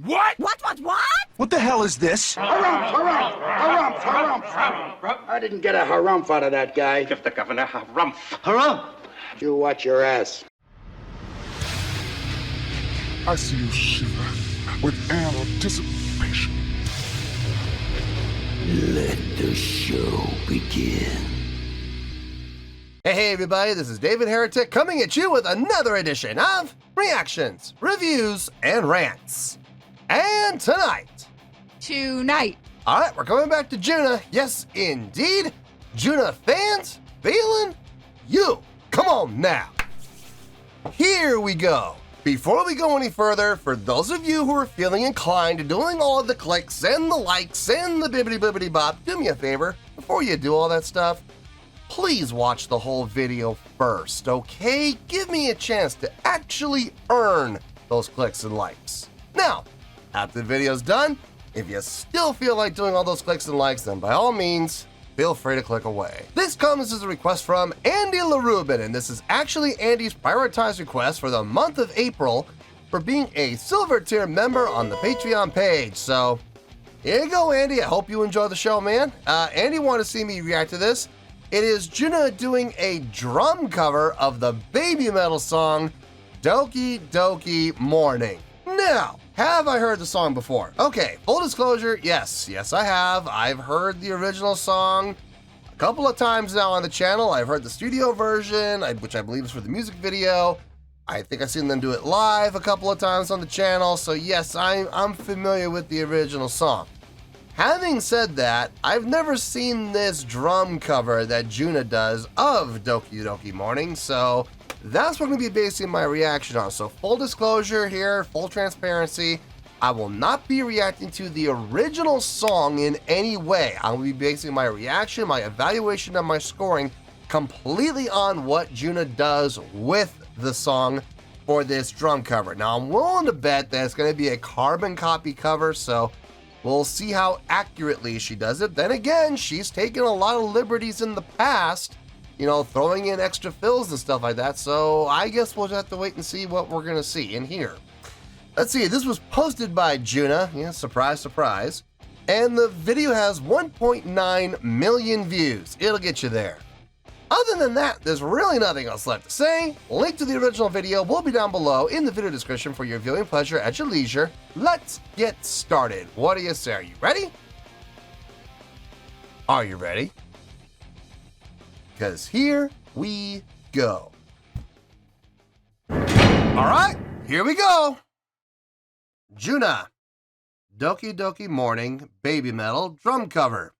What? What? What the hell is this? Harumph. I didn't get a harumph out of that guy. Give the governor harumph. Harumph! You watch your ass. I see you shiver with anticipation. Let the show begin. Hey everybody, this is David Heretic coming at you with another edition of Reactions, Reviews, and Rants. And tonight, alright, we're coming back to Junna. Yes, indeed. Junna fans, feeling you. Come on now. Here we go. Before we go any further, for those of you who are feeling inclined to doing all of the clicks and the likes and the bibbity bop, do me a favor, before you do all that stuff, please watch the whole video first, okay? Give me a chance to actually earn those clicks and likes. Now, after the video's done, if you still feel like doing all those clicks and likes, then by all means, feel free to click away. This comes as a request from Andy LaRubin, and this is actually Andy's prioritized request for the month of April for being a silver tier member on the Patreon page. So, here you go, Andy. I hope you enjoy the show, man. Andy wanted to see me react to this. It is Junna doing a drum cover of the Babymetal song, Doki Doki Morning. Now, have I heard the song before? Okay, full disclosure, yes I have. I've heard the original song a couple of times now on the channel. I've heard the studio version, which I believe is for the music video. I think I've seen them do it live a couple of times on the channel, so yes, I'm familiar with the original song. Having said that, I've never seen this drum cover that Junna does of Doki Doki Morning, so that's what I'm going to be basing my reaction on. So full disclosure here, full transparency, I will not be reacting to the original song in any way. I will be basing my reaction, my evaluation, and my scoring completely on what Junna does with the song for this drum cover. Now I'm willing to bet that it's going to be a carbon copy cover, so we'll see how accurately she does it. Then again, she's taken a lot of liberties in the past, you know, throwing in extra fills and stuff like that. So I guess we'll just have to wait and see what we're going to see in here. Let's see, this was posted by Junna. Yeah, surprise, surprise. And the video has 1.9 million views. It'll get you there. Other than that, there's really nothing else left to say. Link to the original video will be down below in the video description for your viewing pleasure at your leisure. Let's get started. What do you say? Are you ready? Are you ready? Because here we go. All right, here we go. Junna, Doki Doki Morning, Babymetal drum cover.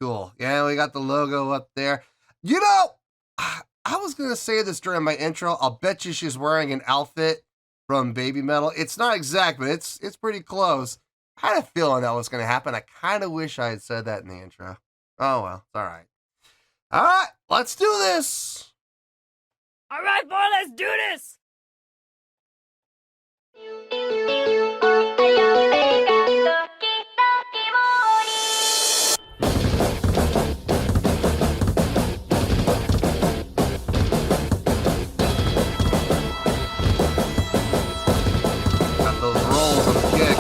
Cool. Yeah, we got the logo up there. You know, I was going to say this during my intro. I'll bet you she's wearing an outfit from Babymetal. It's not exact, but it's pretty close. I had a feeling that was going to happen. I kind of wish I had said that in the intro. Oh, well, it's all right. All right, let's do this. All right, boy, let's do this. Got those rolls on the kick.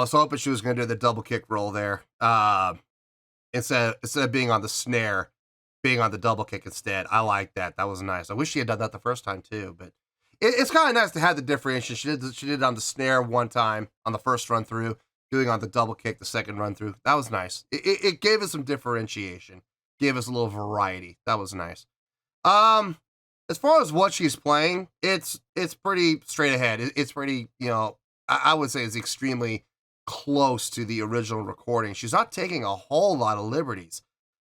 was hoping she was going to do the double kick roll there. Instead of being on the snare, being on the double kick instead. I like that. That was nice. I wish she had done that the first time too, but it's kind of nice to have the differentiation. She did it on the snare one time on the first run through, doing on the double kick the second run through. That was nice. It gave us some differentiation, gave us a little variety. That was nice. As far as what she's playing, it's pretty straight ahead. It's pretty, I would say it's extremely close to the original recording. She's not taking a whole lot of liberties.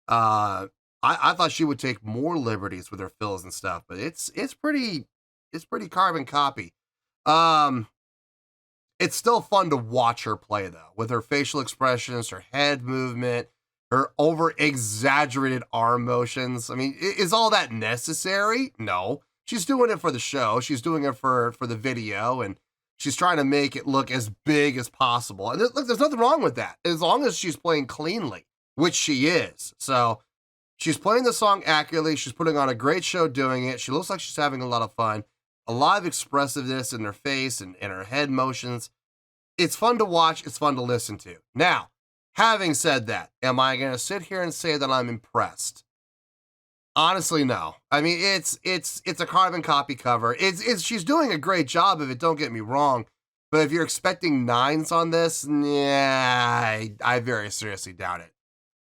I thought she would take more liberties with her fills and stuff, but it's pretty carbon copy. It's still fun to watch her play though, with her facial expressions, her head movement, her over-exaggerated arm motions. I mean, is all that necessary? No. She's doing it for the show. She's doing it for the video, and she's trying to make it look as big as possible. And look, there's nothing wrong with that, as long as she's playing cleanly, which she is. So she's playing the song accurately. She's putting on a great show doing it. She looks like she's having a lot of fun. A lot of expressiveness in her face and in her head motions. It's fun to watch. It's fun to listen to. Now, having said that, am I going to sit here and say that I'm impressed? Honestly, no. I mean, it's a carbon copy cover. She's doing a great job of it, don't get me wrong. But if you're expecting 9s on this, yeah, I very seriously doubt it.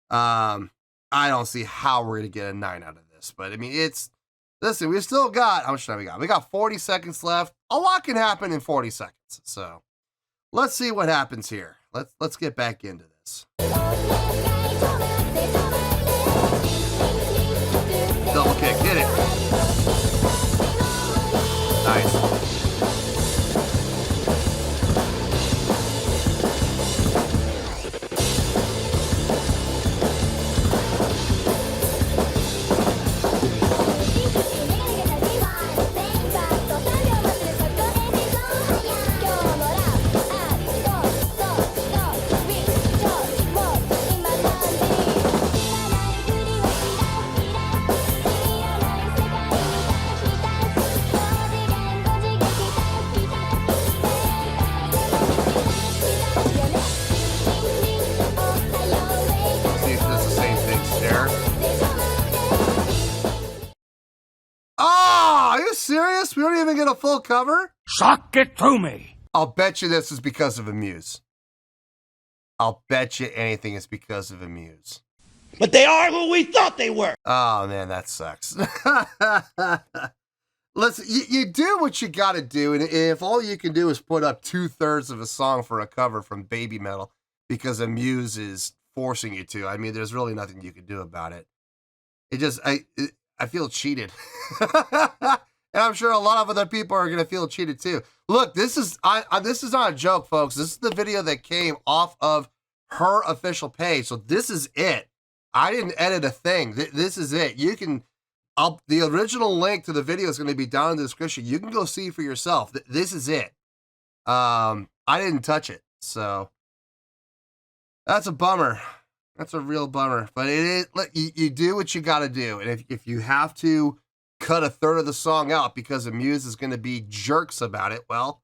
I don't see how we're going to get a 9 out of this. But I mean, listen, we still got, how much time we got? We got 40 seconds left. A lot can happen in 40 seconds. So let's see what happens here. Let's get back into this. Double kick, hit it. Nice. Serious? We don't even get a full cover? Suck it to me. I'll bet you this is because of Amuse. I'll bet you anything is because of Amuse. But they are who we thought they were. Oh, man, that sucks. Listen, you do what you got to do, and if all you can do is put up 2/3 of a song for a cover from Babymetal because Amuse is forcing you to, I mean, there's really nothing you can do about it. I feel cheated. And I'm sure a lot of other people are going to feel cheated too. Look, this is not a joke, folks. This is the video that came off of her official page. So this is it. I didn't edit a thing. This is it. You can, the original link to the video is going to be down in the description. You can go see for yourself. This is it. I didn't touch it. So that's a bummer. That's a real bummer. But it is, you do what you got to do. And if you have to cut 1/3 of the song out because Amuse is going to be jerks about it, well,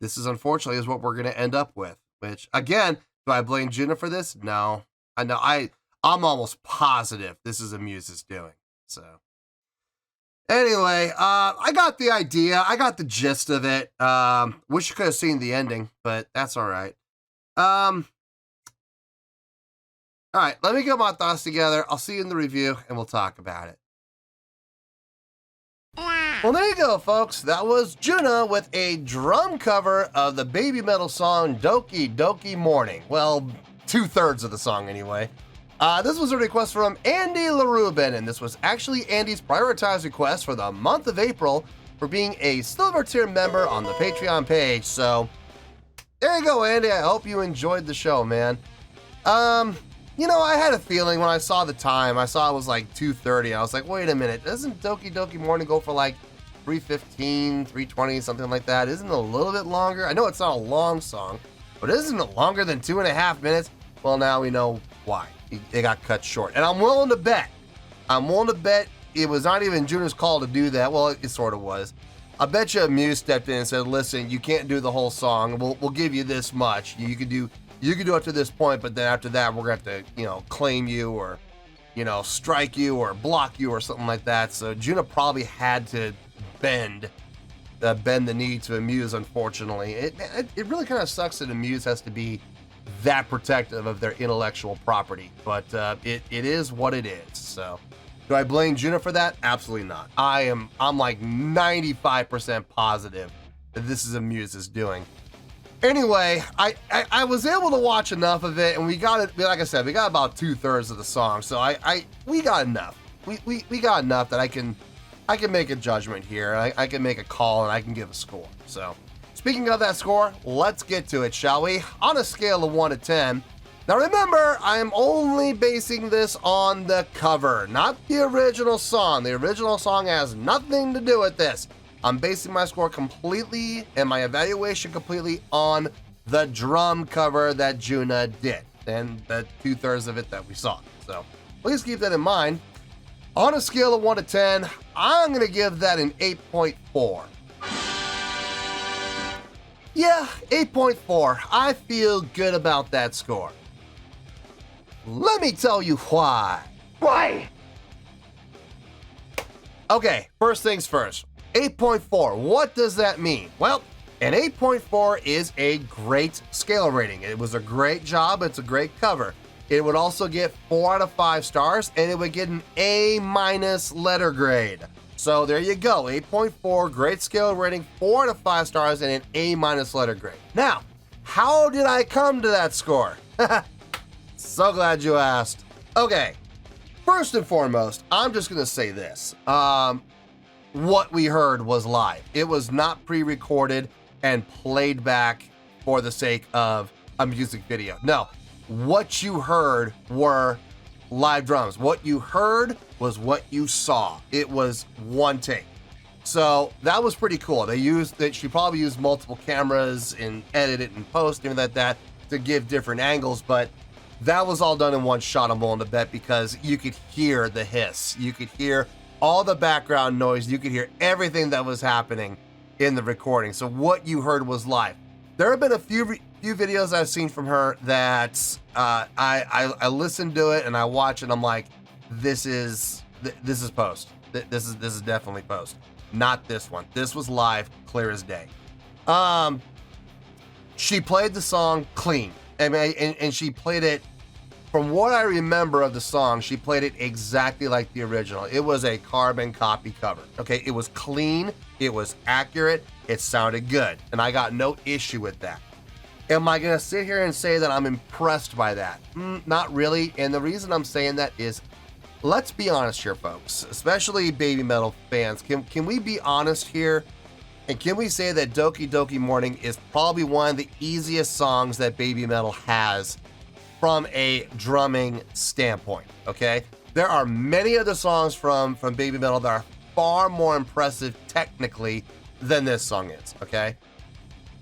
this is unfortunately is what we're going to end up with. Which, again, do I blame Junna for this? No. I know I'm almost positive this is Amuse's doing. So anyway, I got the idea. I got the gist of it. Wish you could have seen the ending, but that's all right. All right, let me get my thoughts together. I'll see you in the review, and we'll talk about it. Well, there you go, folks. That was Junna with a drum cover of the Babymetal song Doki Doki Morning. Well, 2/3 of the song, anyway. This was a request from Andy LaRubin, and this was actually Andy's prioritized request for the month of April for being a silver tier member on the Patreon page. So, there you go, Andy. I hope you enjoyed the show, man. I had a feeling when I saw the time, I saw it was like 2:30. I was like, wait a minute, doesn't Doki Doki Morning go for like 3:15, 3:20, something like that? Isn't it a little bit longer? I know it's not a long song, but isn't it longer than 2.5 minutes? Well, now we know why. It got cut short. And I'm willing to bet it was not even Junna's call to do that. Well, it sort of was. I bet you Muse stepped in and said, listen, you can't do the whole song. We'll give you this much. You can do up to this point, but then after that, we're going to have to, claim you or, strike you or block you or something like that. So Junna probably had to bend the knee to a Muse, unfortunately. It really kind of sucks that a Muse has to be that protective of their intellectual property, but it is what it is. So do I blame Junna for that? Absolutely not. I'm like 95% positive that this is a Muse's doing. Anyway, I was able to watch enough of it, and we got it. Like I said, we got about 2/3 of the song, so we got enough. We got enough that I can make a judgment here. I can make a call, and I can give a score. So, speaking of that score, let's get to it, shall we? On a scale of 1 to 10. Now remember, I'm only basing this on the cover, not the original song. The original song has nothing to do with this. I'm basing my score completely and my evaluation completely on the drum cover that Junna did and the 2/3 of it that we saw. So please keep that in mind. On a scale of 1 to 10, I'm going to give that an 8.4. Yeah, 8.4. I feel good about that score. Let me tell you why. Why? Okay, first things first. 8.4, what does that mean? Well, an 8.4 is a great scale rating. It was a great job, it's a great cover. It would also get 4 out of 5 stars, and it would get an A- letter grade. So there you go, 8.4, great scale rating, 4 out of 5 stars, and an A- letter grade. Now, how did I come to that score? So glad you asked. Okay, first and foremost, I'm just gonna say this. What we heard was live. It was not pre-recorded and played back for the sake of a music video. No, what you heard were live drums. What you heard was what you saw. It was one take. So that was pretty cool. She probably used multiple cameras and edited and post, things like that, to give different angles, but that was all done in one shot, I'm willing to bet, because you could hear the hiss. You could hear all the background noise. You could hear everything that was happening in the recording. So what you heard was live. There have been a few videos I've seen from her that I listened to it and I watch it. I'm like, this is post. This is definitely post. Not this one. This was live, clear as day. She played the song clean. I mean, and she played it. From what I remember of the song, she played it exactly like the original. It was a carbon copy cover. Okay, it was clean, it was accurate, it sounded good, and I got no issue with that. Am I gonna sit here and say that I'm impressed by that? Not really, and the reason I'm saying that is, let's be honest here, folks, especially Babymetal fans. Can we be honest here? And can we say that Doki Doki Morning is probably one of the easiest songs that Babymetal has from a drumming standpoint, okay? There are many other songs from Babymetal that are far more impressive technically than this song is, okay?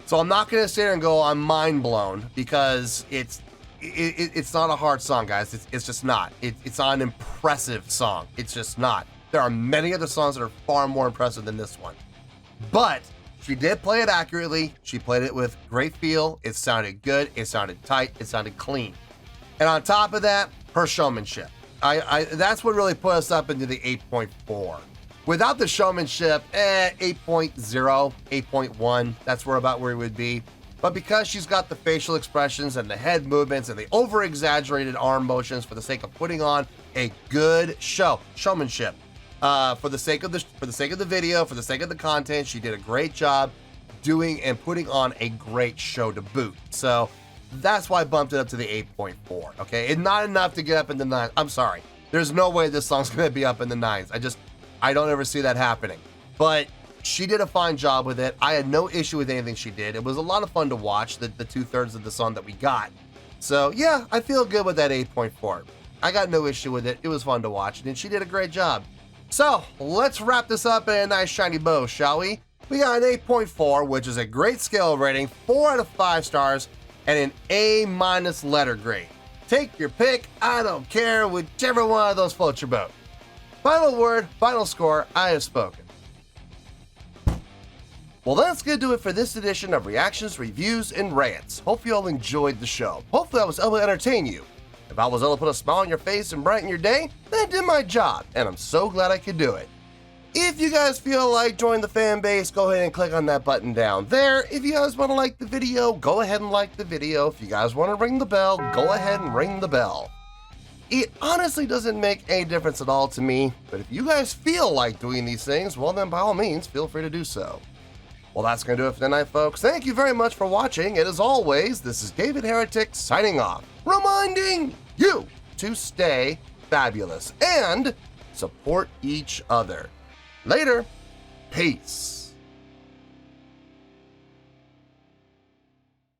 So I'm not gonna sit here and go, I'm mind blown, because it's not a hard song, guys. It's just not. It's not an impressive song. It's just not. There are many other songs that are far more impressive than this one. But she did play it accurately. She played it with great feel. It sounded good. It sounded tight. It sounded clean. And on top of that, her showmanship. That's what really put us up into the 8.4. Without the showmanship, 8.0, 8.1, that's about where we would be. But because she's got the facial expressions and the head movements and the over-exaggerated arm motions for the sake of putting on a good showmanship. For the sake of the video, for the sake of the content, she did a great job doing and putting on a great show to boot. So that's why I bumped it up to the 8.4. Okay, it's not enough to get up in the 9s. I'm sorry, there's no way this song's gonna be up in the 9s. I don't ever see that happening. But she did a fine job with it. I had no issue with anything she did. It was a lot of fun to watch the 2/3 of the song that we got. So yeah, I feel good with that 8.4. I got no issue with it. It was fun to watch, and she did a great job. So let's wrap this up in a nice shiny bow, shall we? We got an 8.4, which is a great scale rating, 4 out of 5 stars, and an A- letter grade. Take your pick, I don't care, whichever one of those floats your boat. Final word, final score, I have spoken. Well, that's going to do it for this edition of Reactions, Reviews, and Rants. Hope you all enjoyed the show. Hopefully I was able to entertain you. If I was able to put a smile on your face and brighten your day, then I did my job, and I'm so glad I could do it. If you guys feel like joining the fan base, go ahead and click on that button down there. If you guys want to like the video, go ahead and like the video. If you guys want to ring the bell, go ahead and ring the bell. It honestly doesn't make any difference at all to me, but if you guys feel like doing these things, well then by all means, feel free to do so. Well, that's going to do it for tonight, folks. Thank you very much for watching, and as always, this is David Heretic signing off, reminding you to stay fabulous and support each other. Later. Peace.